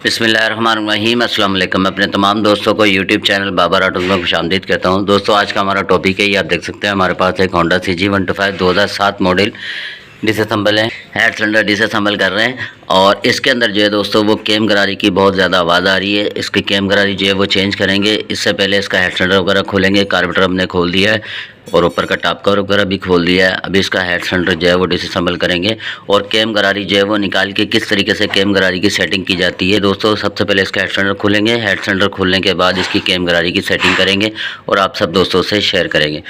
बिस्मिल्लाहिर्रहमानिर्रहीम। अस्सलाम वालेकुम। मैं अपने तमाम दोस्तों को यूट्यूब चैनल बाबर ऑटोज़ में खुशामदीद कहता हूं। दोस्तों, आज का हमारा टॉपिक है, ये आप देख सकते हैं हमारे पास एक होंडा CG125 2007 मॉडल डिसअसेंबल है। हेड सिलेंडर डिसअसेंबल कर रहे हैं और इसके अंदर जो है दोस्तों वो केम गरारी की बहुत ज़्यादा आवाज़ आ रही है। इसकी केम गरारी जो है वो चेंज करेंगे। इससे पहले इसका हेड सिलेंडर वगैरह खोलेंगे। कार्बोरेटर हमने खोल दिया है और ऊपर का टॉप कवर वगैरह भी खोल दिया है। अभी इसका हेड सिलेंडर जो है वो डिसअसेंबल करेंगे और केम गरारी जो है वो निकाल के किस तरीके से केम गरारी की सेटिंग की जाती है। दोस्तों, सबसे पहले इसका हेड सिलेंडर खोलेंगे। हेड सिलेंडर खोलने के बाद इसकी केम गरारी की सेटिंग करेंगे और आप सब दोस्तों से शेयर करेंगे।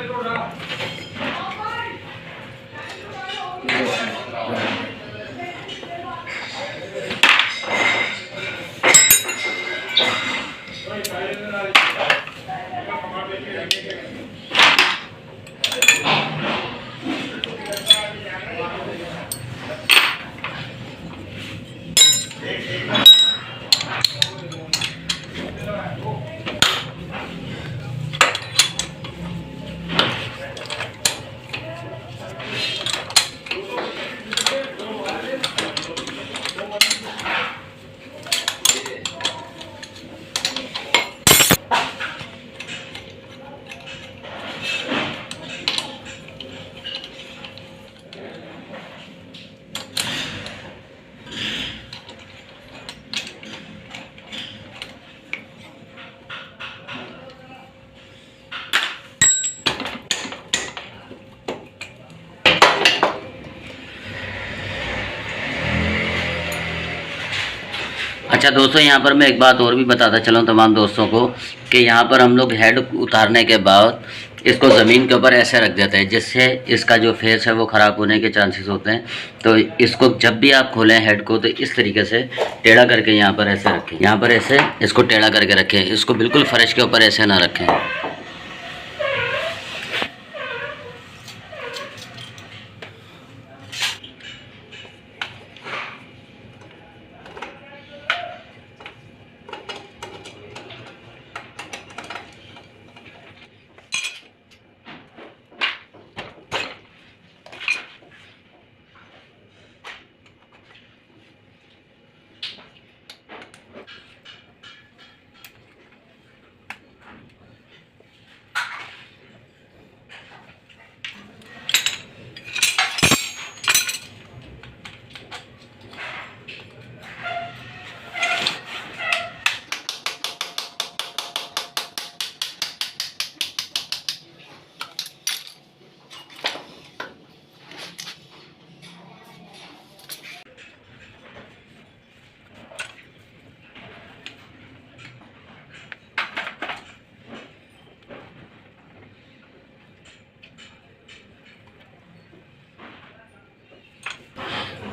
अच्छा दोस्तों, यहाँ पर मैं एक बात और भी बताता चलूँ तमाम दोस्तों को कि यहाँ पर हम लोग हेड उतारने के बाद इसको ज़मीन के ऊपर ऐसे रख देते हैं, जिससे इसका जो फेस है वो ख़राब होने के चांसेस होते हैं। तो इसको जब भी आप खोलें हेड को, तो इस तरीके से टेढ़ा करके यहाँ पर ऐसे रखें। यहाँ पर ऐसे इसको टेढ़ा करके रखें। इसको बिल्कुल फर्श के ऊपर ऐसे ना रखें।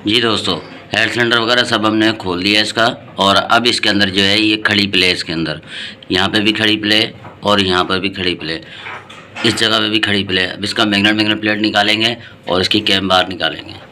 जी दोस्तों, हेड सिलेंडर वगैरह सब हमने खोल दिया इसका और अब इसके अंदर जो है ये खड़ी प्ले है। इसके अंदर यहाँ पे भी खड़ी प्ले और यहाँ पर भी खड़ी प्ले, इस जगह पे भी खड़ी प्ले। अब इसका मैग्नेट प्लेट निकालेंगे और इसकी कैम बार निकालेंगे।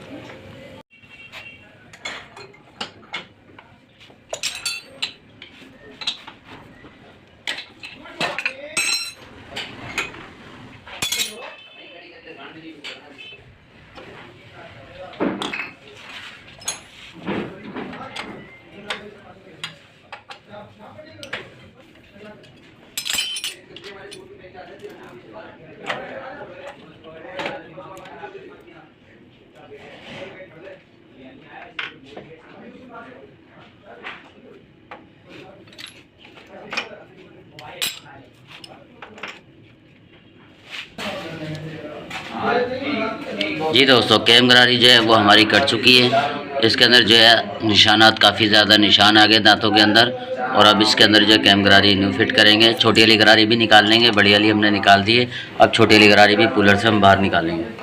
जी दोस्तों, कैम गरारी जो है वो हमारी कट चुकी है। इसके अंदर जो है निशानात, काफ़ी ज़्यादा निशान आ गए दांतों के अंदर। और अब इसके अंदर जो है कैम गरारी न्यू फिट करेंगे। छोटी वाली गरारी भी निकाल लेंगे, बड़ी वाली हमने निकाल दी है। अब छोटी वाली गरारी भी कूलर से हम बाहर निकालेंगे।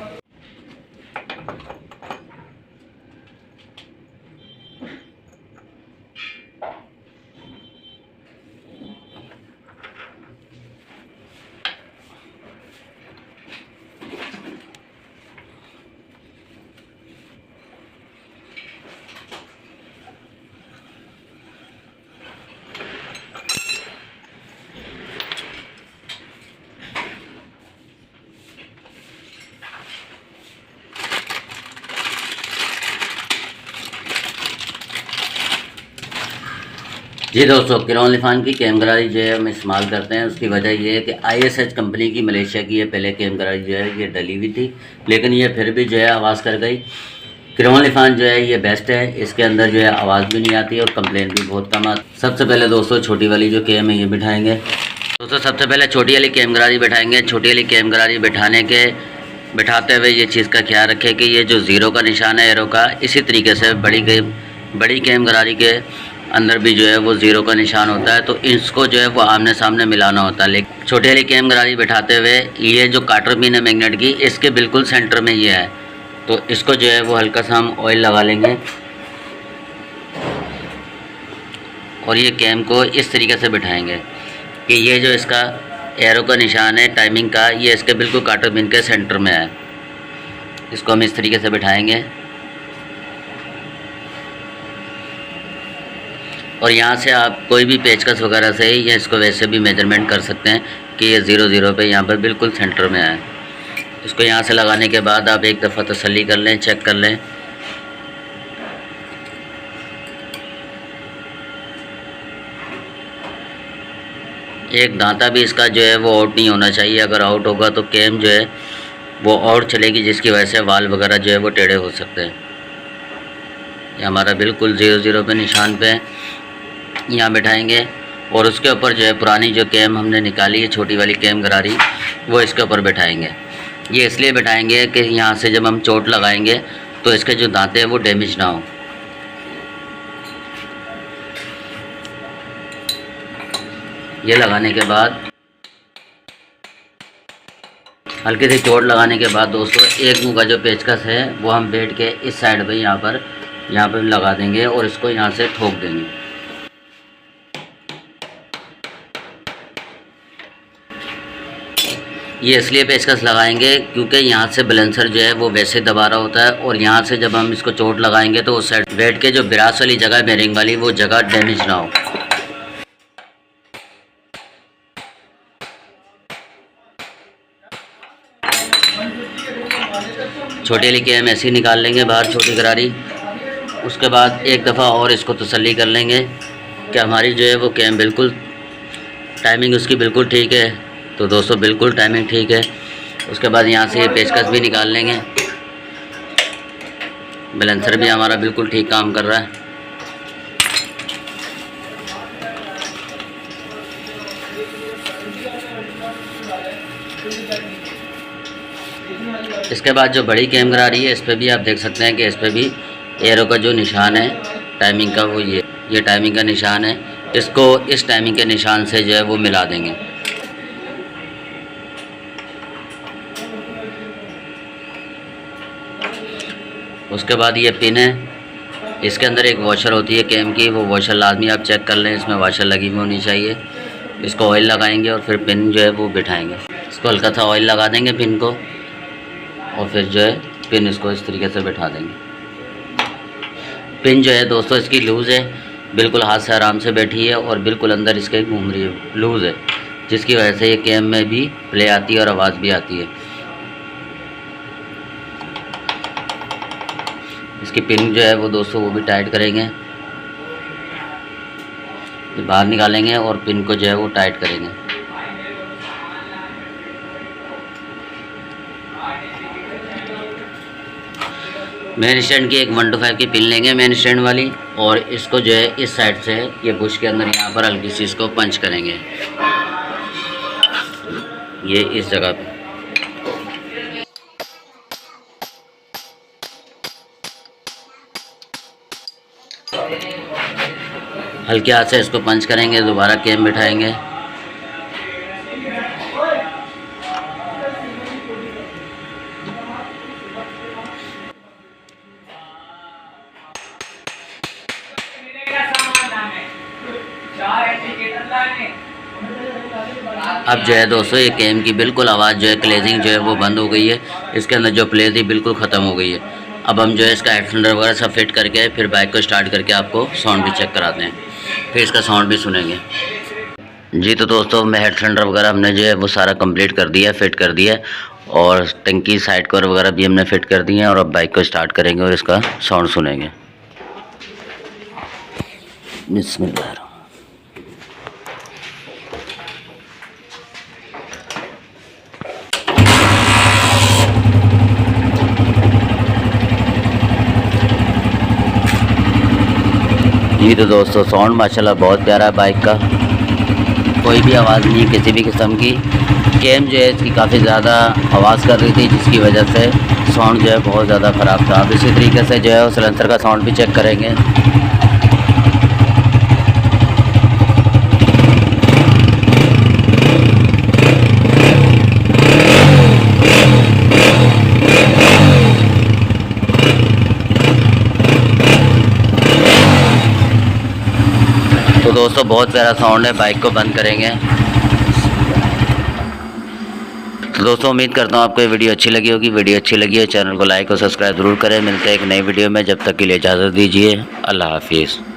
जी दोस्तों, किरौन लिफान की कैम गरारी जो है हम इस्तेमाल करते हैं। उसकी वजह ये है कि ISH कंपनी की मलेशिया की ये पहले कैम गरारी जो है ये डली हुई थी, लेकिन ये फिर भी जो है आवाज़ कर गई। किरौन लिफान जो है ये बेस्ट है, इसके अंदर जो है आवाज़ भी नहीं आती और कंप्लेन भी बहुत कम आती। सबसे पहले दोस्तों छोटी वाली जो कैम है ये बिठाएंगे। दोस्तों सबसे पहले छोटी वाली कैम गरारी बैठाएंगे। छोटी वाली कैम गरारी बैठाते हुए ये चीज़ का ख्याल रखें कि ये जो ज़ीरो का निशान है एरो का, इसी तरीके से बड़ी कैम गरारी के अंदर भी जो है वो ज़ीरो का निशान होता है, तो इसको जो है वो आमने सामने मिलाना होता है। लेकिन छोटी वाली कैम गरारी बैठाते हुए ये जो काटर पिन है मैग्नेट की, इसके बिल्कुल सेंटर में ये है, तो इसको जो है वो हल्का सा हम ऑयल लगा लेंगे और ये कैम को इस तरीके से बैठाएंगे कि ये जो इसका एरो का निशान है टाइमिंग का, ये इसके बिल्कुल काटर पिन के सेंटर में है। इसको हम इस तरीके से बैठाएंगे और यहाँ से आप कोई भी पेचकस वगैरह से या इसको वैसे भी मेजरमेंट कर सकते हैं कि ये 0 पे यहाँ पर बिल्कुल सेंटर में है। इसको यहाँ से लगाने के बाद आप एक दफ़ा तसल्ली कर लें, चेक कर लें। एक दांता भी इसका जो है वो आउट नहीं होना चाहिए, अगर आउट होगा तो कैम जो है वो आउट चलेगी, जिसकी वजह से वाल वगैरह जो है वो टेढ़े हो सकते हैं। ये हमारा बिल्कुल 0 पे निशान पे यहाँ बैठाएंगे और उसके ऊपर जो है पुरानी जो कैम हमने निकाली है छोटी वाली कैम गरारी, वो इसके ऊपर बैठाएंगे। ये इसलिए बैठाएंगे कि यहाँ से जब हम चोट लगाएंगे तो इसके जो दांते हैं वो डैमेज ना हो। ये लगाने के बाद हल्की सी चोट लगाने के बाद दोस्तों एक मुँह का जो पेचकस है वो हम बेड के इस साइड पे यहाँ पर लगा देंगे और इसको यहाँ से ठोक देंगे। ये इसलिए पेचकस लगाएंगे क्योंकि यहाँ से बैलेंसर जो है वो वैसे दबा रहा होता है और यहाँ से जब हम इसको चोट लगाएंगे तो उस साइड बेड के जो बिरास वाली जगह बेरिंग वाली वो जगह डैमेज ना हो। छोटी वाली कैम ऐसे ही निकाल लेंगे बाहर छोटी गरारी। उसके बाद एक दफ़ा और इसको तसल्ली कर लेंगे कि हमारी जो है वो कैम बिल्कुल टाइमिंग उसकी बिल्कुल ठीक है। तो दोस्तों बिल्कुल टाइमिंग ठीक है। उसके बाद यहाँ से ये पेचकस भी निकाल लेंगे। बैलेंसर भी हमारा बिल्कुल ठीक काम कर रहा है। इसके बाद जो बड़ी कैम गरारी है इस पर भी आप देख सकते हैं कि इस पर भी एरो का जो निशान है टाइमिंग का, वो ये टाइमिंग का निशान है। इसको इस टाइमिंग के निशान से जो है वो मिला देंगे। उसके बाद ये पिन है, इसके अंदर एक वॉशर होती है कैम की, वो वॉशर लाजमी आप चेक कर लें, इसमें वॉशर लगी हुई होनी चाहिए। इसको ऑयल लगाएंगे और फिर पिन जो है वो बिठाएंगे। इसको हल्का सा ऑयल लगा देंगे पिन को और फिर जो है पिन इसको इस तरीके से बिठा देंगे। पिन जो है दोस्तों इसकी लूज़ है, बिल्कुल हाथ से आराम से बैठी है और बिल्कुल अंदर इसके घूम रही है, लूज़ है, जिसकी वजह से ये कैम में भी प्ले आती है और आवाज़ भी आती है। इसकी पिन जो है वो दोस्तों वो भी टाइट करेंगे, बाहर निकालेंगे और पिन को जो है वो टाइट करेंगे। मेन स्टैंड की एक 1 to 5 की पिन लेंगे मेन स्टैंड वाली, और इसको जो है इस साइड से ये बुश के अंदर यहाँ पर हल्की सी इसको पंच करेंगे, ये इस जगह पे। हल्के हाथ से इसको पंच करेंगे, दोबारा कैम बिठाएंगे। अब जो है दोस्तों ये कैम की बिल्कुल आवाज़ जो है क्लेजिंग जो है वो बंद हो गई है, इसके अंदर जो प्ले थी बिल्कुल ख़त्म हो गई है। अब हम जो है इसका हेड सिलेंडर वगैरह सब फिट करके फिर बाइक को स्टार्ट करके आपको साउंड भी चेक कराते हैं, फिर इसका साउंड भी सुनेंगे। जी तो दोस्तों मैं हेड सिलेंडर वगैरह हमने जो है वो सारा कंप्लीट कर दिया, फिट कर दिया, और टंकी साइड कवर वगैरह भी हमने फिट कर दिए हैं। और अब बाइक को स्टार्ट करेंगे और इसका साउंड सुनेंगे। बिस्मिल्लाह। जी तो दोस्तों साउंड माशाल्लाह बहुत प्यारा है बाइक का, कोई भी आवाज़ नहीं किसी भी किस्म की। गेम जो है इसकी काफ़ी ज़्यादा आवाज़ कर रही थी, जिसकी वजह से साउंड जो है बहुत ज़्यादा ख़राब था। अब इसी तरीके से जो है वो सिलेंसर का साउंड भी चेक करेंगे। तो दोस्तों बहुत प्यारा साउंड है, बाइक को बंद करेंगे। तो दोस्तों उम्मीद करता हूँ आपको ये वीडियो अच्छी लगी होगी। वीडियो अच्छी लगी है चैनल को लाइक और सब्सक्राइब ज़रूर करें। मिलते हैं एक नई वीडियो में, जब तक के लिए इजाज़त दीजिए। अल्लाह हाफिज़।